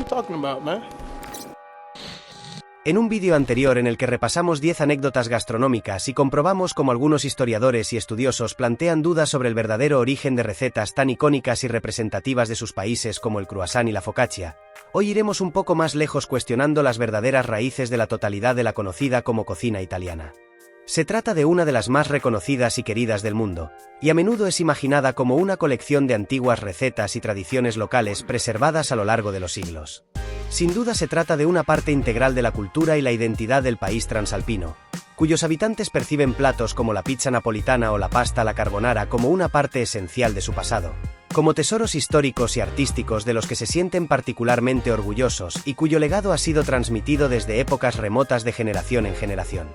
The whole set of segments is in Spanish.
talking about, man? En un vídeo anterior en el que repasamos 10 anécdotas gastronómicas y comprobamos cómo algunos historiadores y estudiosos plantean dudas sobre el verdadero origen de recetas tan icónicas y representativas de sus países como el croissant y la focaccia, hoy iremos un poco más lejos cuestionando las verdaderas raíces de la totalidad de la conocida como cocina italiana. Se trata de una de las más reconocidas y queridas del mundo, y a menudo es imaginada como una colección de antiguas recetas y tradiciones locales preservadas a lo largo de los siglos. Sin duda se trata de una parte integral de la cultura y la identidad del país transalpino, cuyos habitantes perciben platos como la pizza napolitana o la pasta alla carbonara como una parte esencial de su pasado, como tesoros históricos y artísticos de los que se sienten particularmente orgullosos y cuyo legado ha sido transmitido desde épocas remotas de generación en generación.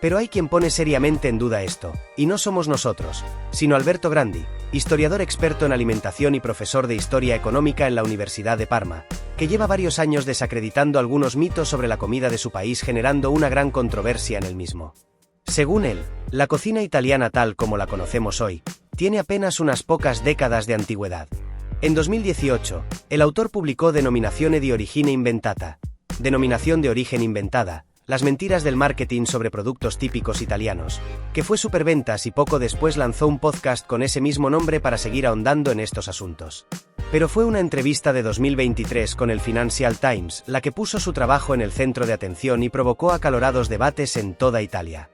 Pero hay quien pone seriamente en duda esto, y no somos nosotros, sino Alberto Grandi, historiador experto en alimentación y profesor de Historia Económica en la Universidad de Parma, que lleva varios años desacreditando algunos mitos sobre la comida de su país, generando una gran controversia en el mismo. Según él, la cocina italiana tal como la conocemos hoy, tiene apenas unas pocas décadas de antigüedad. En 2018, el autor publicó Denominazione di origine inventata, denominación de origen inventada, las mentiras del marketing sobre productos típicos italianos, que fue superventas y poco después lanzó un podcast con ese mismo nombre para seguir ahondando en estos asuntos. Pero fue una entrevista de 2023 con el Financial Times la que puso su trabajo en el centro de atención y provocó acalorados debates en toda Italia.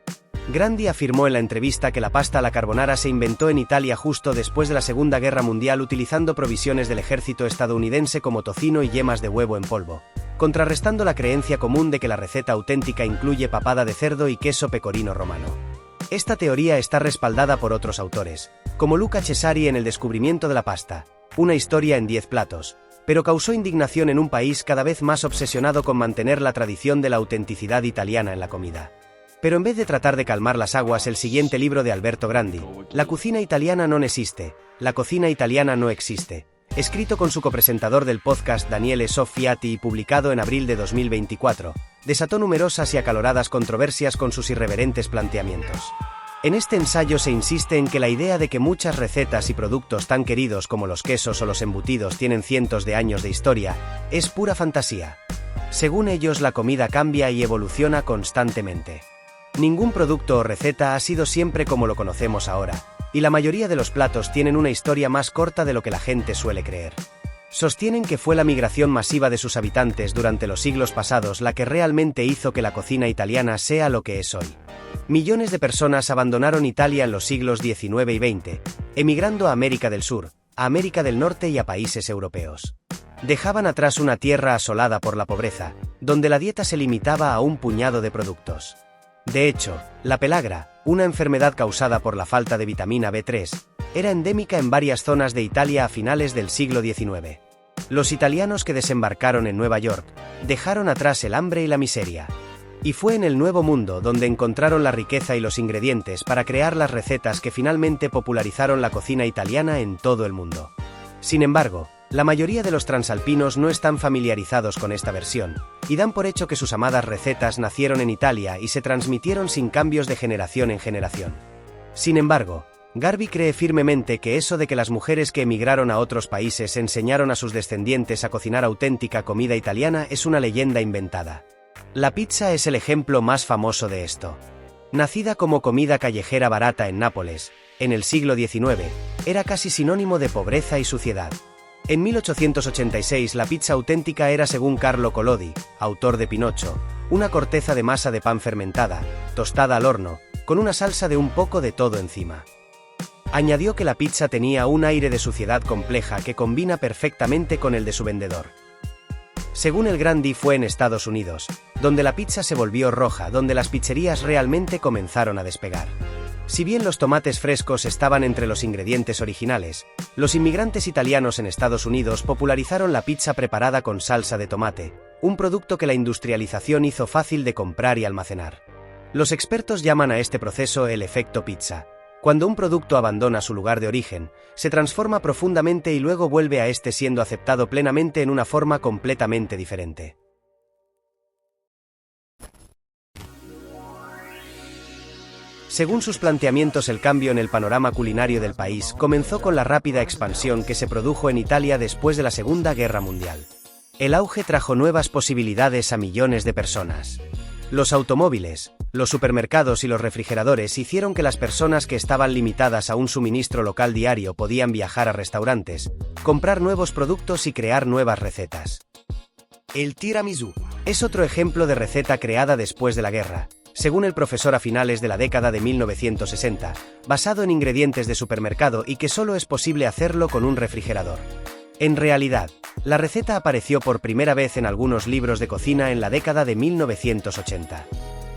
Grandi afirmó en la entrevista que la pasta alla carbonara se inventó en Italia justo después de la Segunda Guerra Mundial utilizando provisiones del ejército estadounidense como tocino y yemas de huevo en polvo, contrarrestando la creencia común de que la receta auténtica incluye papada de cerdo y queso pecorino romano. Esta teoría está respaldada por otros autores, como Luca Cesari en El descubrimiento de la pasta, una historia en 10 platos, pero causó indignación en un país cada vez más obsesionado con mantener la tradición de la autenticidad italiana en la comida. Pero en vez de tratar de calmar las aguas, el siguiente libro de Alberto Grandi, La cocina italiana non esiste, la cocina italiana no existe, escrito con su copresentador del podcast Daniele Soffiati y publicado en abril de 2024, desató numerosas y acaloradas controversias con sus irreverentes planteamientos. En este ensayo se insiste en que la idea de que muchas recetas y productos tan queridos como los quesos o los embutidos tienen cientos de años de historia, es pura fantasía. Según ellos, la comida cambia y evoluciona constantemente. Ningún producto o receta ha sido siempre como lo conocemos ahora, y la mayoría de los platos tienen una historia más corta de lo que la gente suele creer. Sostienen que fue la migración masiva de sus habitantes durante los siglos pasados la que realmente hizo que la cocina italiana sea lo que es hoy. Millones de personas abandonaron Italia en los siglos XIX y XX, emigrando a América del Sur, a América del Norte y a países europeos. Dejaban atrás una tierra asolada por la pobreza, donde la dieta se limitaba a un puñado de productos. De hecho, la pelagra, una enfermedad causada por la falta de vitamina B3, era endémica en varias zonas de Italia a finales del siglo XIX. Los italianos que desembarcaron en Nueva York dejaron atrás el hambre y la miseria. Y fue en el Nuevo Mundo donde encontraron la riqueza y los ingredientes para crear las recetas que finalmente popularizaron la cocina italiana en todo el mundo. Sin embargo, la mayoría de los transalpinos no están familiarizados con esta versión, y dan por hecho que sus amadas recetas nacieron en Italia y se transmitieron sin cambios de generación en generación. Sin embargo, Garbi cree firmemente que eso de que las mujeres que emigraron a otros países enseñaron a sus descendientes a cocinar auténtica comida italiana es una leyenda inventada. La pizza es el ejemplo más famoso de esto. Nacida como comida callejera barata en Nápoles, en el siglo XIX, era casi sinónimo de pobreza y suciedad. En 1886 la pizza auténtica era, según Carlo Collodi, autor de Pinocho, una corteza de masa de pan fermentada, tostada al horno, con una salsa de un poco de todo encima. Añadió que la pizza tenía un aire de suciedad compleja que combina perfectamente con el de su vendedor. Según el Grandi, fue en Estados Unidos, donde la pizza se volvió roja, donde las pizzerías realmente comenzaron a despegar. Si bien los tomates frescos estaban entre los ingredientes originales, los inmigrantes italianos en Estados Unidos popularizaron la pizza preparada con salsa de tomate, un producto que la industrialización hizo fácil de comprar y almacenar. Los expertos llaman a este proceso el efecto pizza. Cuando un producto abandona su lugar de origen, se transforma profundamente y luego vuelve a este siendo aceptado plenamente en una forma completamente diferente. Según sus planteamientos, el cambio en el panorama culinario del país comenzó con la rápida expansión que se produjo en Italia después de la Segunda Guerra Mundial. El auge trajo nuevas posibilidades a millones de personas. Los automóviles, los supermercados y los refrigeradores hicieron que las personas que estaban limitadas a un suministro local diario podían viajar a restaurantes, comprar nuevos productos y crear nuevas recetas. El tiramisú es otro ejemplo de receta creada después de la guerra, según el profesor a finales de la década de 1960, basado en ingredientes de supermercado y que solo es posible hacerlo con un refrigerador. En realidad, la receta apareció por primera vez en algunos libros de cocina en la década de 1980.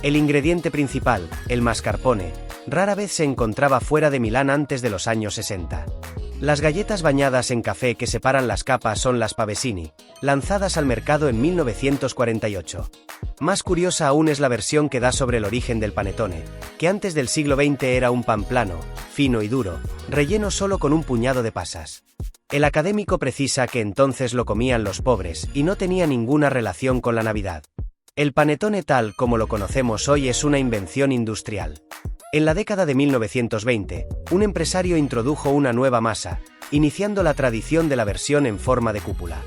El ingrediente principal, el mascarpone, rara vez se encontraba fuera de Milán antes de los años 60. Las galletas bañadas en café que separan las capas son las pavesini, lanzadas al mercado en 1948. Más curiosa aún es la versión que da sobre el origen del panettone, que antes del siglo XX era un pan plano, fino y duro, relleno solo con un puñado de pasas. El académico precisa que entonces lo comían los pobres y no tenía ninguna relación con la Navidad. El panettone tal como lo conocemos hoy es una invención industrial. En la década de 1920, un empresario introdujo una nueva masa, iniciando la tradición de la versión en forma de cúpula.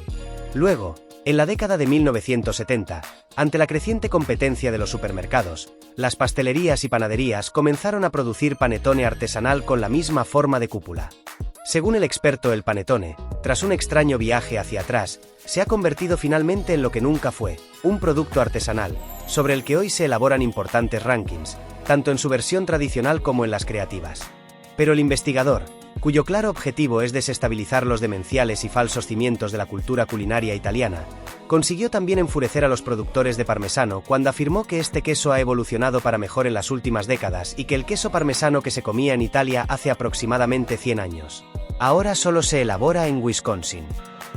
Luego, en la década de 1970, ante la creciente competencia de los supermercados, las pastelerías y panaderías comenzaron a producir panettone artesanal con la misma forma de cúpula. Según el experto, el panettone, tras un extraño viaje hacia atrás, se ha convertido finalmente en lo que nunca fue, un producto artesanal, sobre el que hoy se elaboran importantes rankings, tanto en su versión tradicional como en las creativas. Pero el investigador, cuyo claro objetivo es desestabilizar los demenciales y falsos cimientos de la cultura culinaria italiana, consiguió también enfurecer a los productores de parmesano cuando afirmó que este queso ha evolucionado para mejor en las últimas décadas y que el queso parmesano que se comía en Italia hace aproximadamente 100 años, ahora solo se elabora en Wisconsin.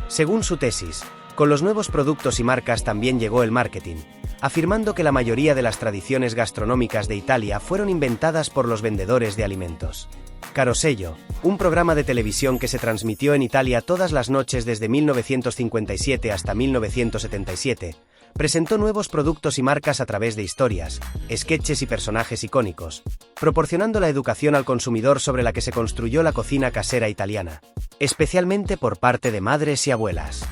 Según su tesis, con los nuevos productos y marcas también llegó el marketing, afirmando que la mayoría de las tradiciones gastronómicas de Italia fueron inventadas por los vendedores de alimentos. Carosello, un programa de televisión que se transmitió en Italia todas las noches desde 1957 hasta 1977, presentó nuevos productos y marcas a través de historias, sketches y personajes icónicos, proporcionando la educación al consumidor sobre la que se construyó la cocina casera italiana, especialmente por parte de madres y abuelas.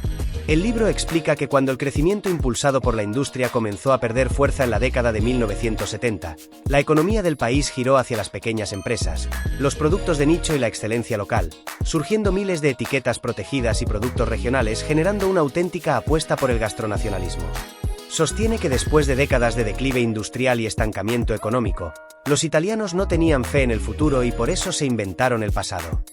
El libro explica que cuando el crecimiento impulsado por la industria comenzó a perder fuerza en la década de 1970, la economía del país giró hacia las pequeñas empresas, los productos de nicho y la excelencia local, surgiendo miles de etiquetas protegidas y productos regionales, generando una auténtica apuesta por el gastronacionalismo. Sostiene que después de décadas de declive industrial y estancamiento económico, los italianos no tenían fe en el futuro y por eso se inventaron el pasado.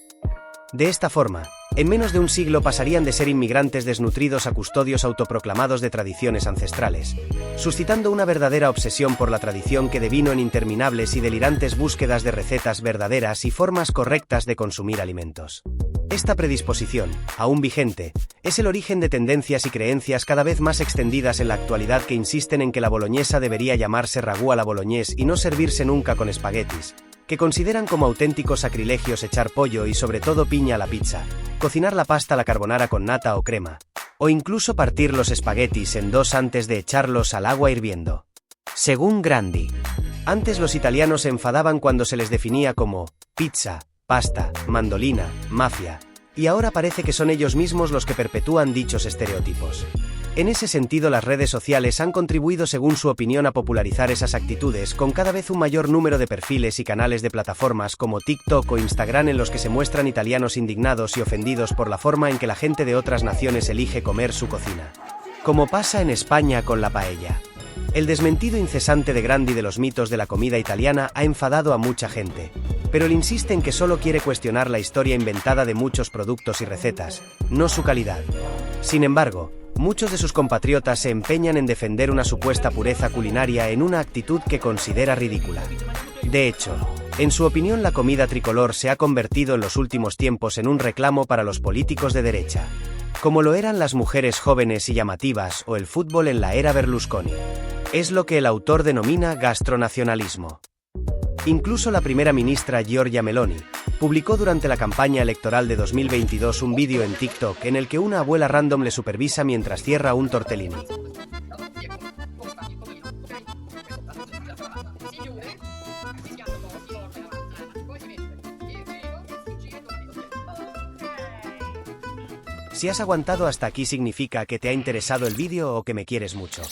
De esta forma, en menos de un siglo pasarían de ser inmigrantes desnutridos a custodios autoproclamados de tradiciones ancestrales, suscitando una verdadera obsesión por la tradición que devino en interminables y delirantes búsquedas de recetas verdaderas y formas correctas de consumir alimentos. Esta predisposición, aún vigente, es el origen de tendencias y creencias cada vez más extendidas en la actualidad que insisten en que la boloñesa debería llamarse ragù a la bolognese y no servirse nunca con espaguetis, que consideran como auténticos sacrilegios echar pollo y sobre todo piña a la pizza, cocinar la pasta a la carbonara con nata o crema, o incluso partir los espaguetis en dos antes de echarlos al agua hirviendo. Según Grandi, antes los italianos se enfadaban cuando se les definía como pizza, pasta, mandolina, mafia, y ahora parece que son ellos mismos los que perpetúan dichos estereotipos. En ese sentido, las redes sociales han contribuido, según su opinión, a popularizar esas actitudes, con cada vez un mayor número de perfiles y canales de plataformas como TikTok o Instagram en los que se muestran italianos indignados y ofendidos por la forma en que la gente de otras naciones elige comer su cocina. Como pasa en España con la paella. El desmentido incesante de Grandi de los mitos de la comida italiana ha enfadado a mucha gente, pero él insiste en que solo quiere cuestionar la historia inventada de muchos productos y recetas, no su calidad. Sin embargo, muchos de sus compatriotas se empeñan en defender una supuesta pureza culinaria en una actitud que considera ridícula. De hecho, en su opinión, la comida tricolor se ha convertido en los últimos tiempos en un reclamo para los políticos de derecha, como lo eran las mujeres jóvenes y llamativas o el fútbol en la era Berlusconi. Es lo que el autor denomina gastronacionalismo. Incluso la primera ministra Giorgia Meloni publicó durante la campaña electoral de 2022 un vídeo en TikTok en el que una abuela random le supervisa mientras cierra un tortellini. Si has aguantado hasta aquí significa que te ha interesado el vídeo o que me quieres mucho.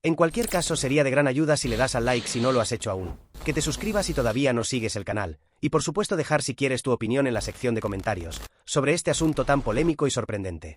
En cualquier caso sería de gran ayuda si le das al like si no lo has hecho aún, que te suscribas si todavía no sigues el canal, y por supuesto dejar si quieres tu opinión en la sección de comentarios, sobre este asunto tan polémico y sorprendente.